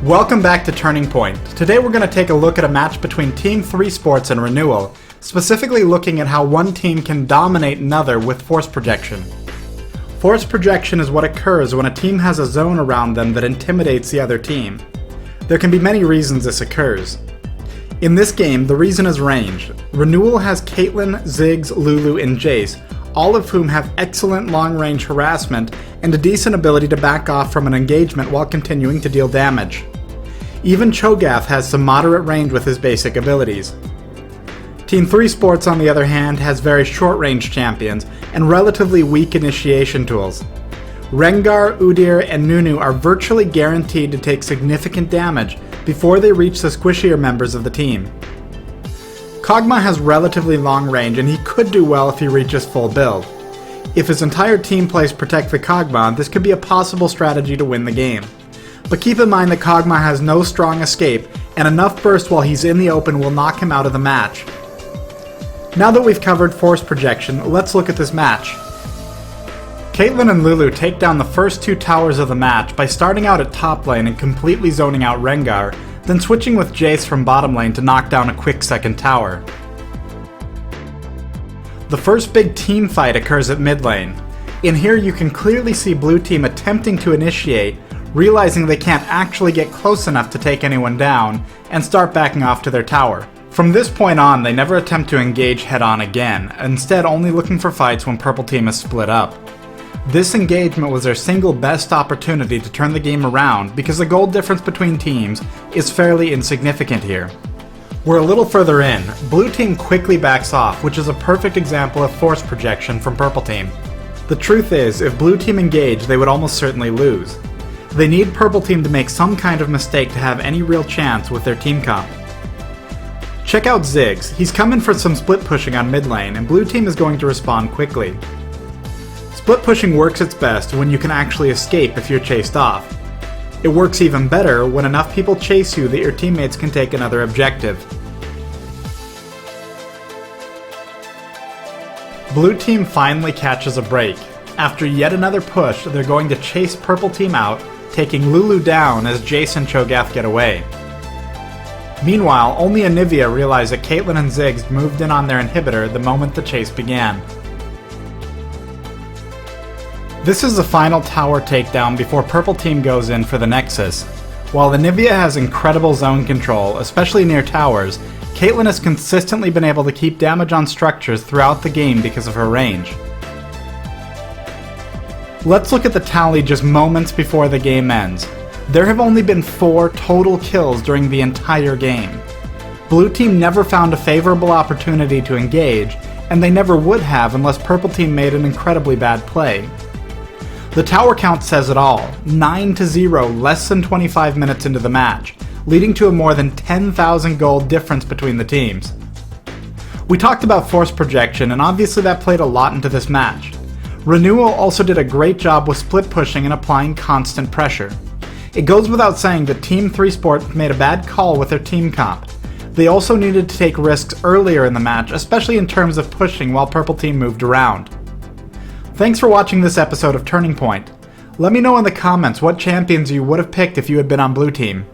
Welcome back to Turning Point. Today we're going to take a look at a match between Team 3 Sports and Renewal, specifically looking at how one team can dominate another with force projection. Force projection is what occurs when a team has a zone around them that intimidates the other team. There can be many reasons this occurs. In this game, the reason is range. Renewal has Caitlyn, Ziggs, Lulu, and Jace, all of whom have excellent long-range harassment and a decent ability to back off from an engagement while continuing to deal damage. Even Cho'Gath has some moderate range with his basic abilities. Team 3 Sports, on the other hand, has very short-range champions and relatively weak initiation tools. Rengar, Udyr, and Nunu are virtually guaranteed to take significant damage before they reach the squishier members of the team. Kog'Maw has relatively long range and he could do well if he reaches full build. If his entire team plays Protect the Kog'Maw, this could be a possible strategy to win the game. But keep in mind that Kog'Maw has no strong escape, and enough burst while he's in the open will knock him out of the match. Now that we've covered force projection, let's look at this match. Caitlyn and Lulu take down the first two towers of the match by starting out at top lane and completely zoning out Rengar, then switching with Jace from bottom lane to knock down a quick second tower. The first big team fight occurs at mid lane. In here you can clearly see blue team attempting to initiate, realizing they can't actually get close enough to take anyone down, and start backing off to their tower. From this point on, they never attempt to engage head on again, instead only looking for fights when purple team is split up. This engagement was their single best opportunity to turn the game around because the gold difference between teams is fairly insignificant here. We're a little further in. Blue team quickly backs off, which is a perfect example of force projection from purple team. The truth is, if blue team engage, they would almost certainly lose. They need purple team to make some kind of mistake to have any real chance with their team comp. Check out Ziggs. He's coming for some split pushing on mid lane, and blue team is going to respond quickly. Split pushing works its best when you can actually escape if you're chased off. It works even better when enough people chase you that your teammates can take another objective. Blue team finally catches a break. After yet another push, they're going to chase purple team out, taking Lulu down as Jace and Cho'Gath get away. Meanwhile, only Anivia realize that Caitlyn and Ziggs moved in on their inhibitor the moment the chase began. This is the final tower takedown before purple team goes in for the Nexus. While Anivia has incredible zone control, especially near towers, Caitlyn has consistently been able to keep damage on structures throughout the game because of her range. Let's look at the tally just moments before the game ends. There have only been 4 total kills during the entire game. Blue team never found a favorable opportunity to engage, and they never would have unless purple team made an incredibly bad play. The tower count says it all, 9-0 less than 25 minutes into the match, leading to a more than 10,000 gold difference between the teams. We talked about force projection, and obviously that played a lot into this match. Renewal also did a great job with split pushing and applying constant pressure. It goes without saying that Team 3 Sports made a bad call with their team comp. They also needed to take risks earlier in the match, especially in terms of pushing while purple team moved around. Thanks for watching this episode of Turning Point. Let me know in the comments what champions you would have picked if you had been on blue team.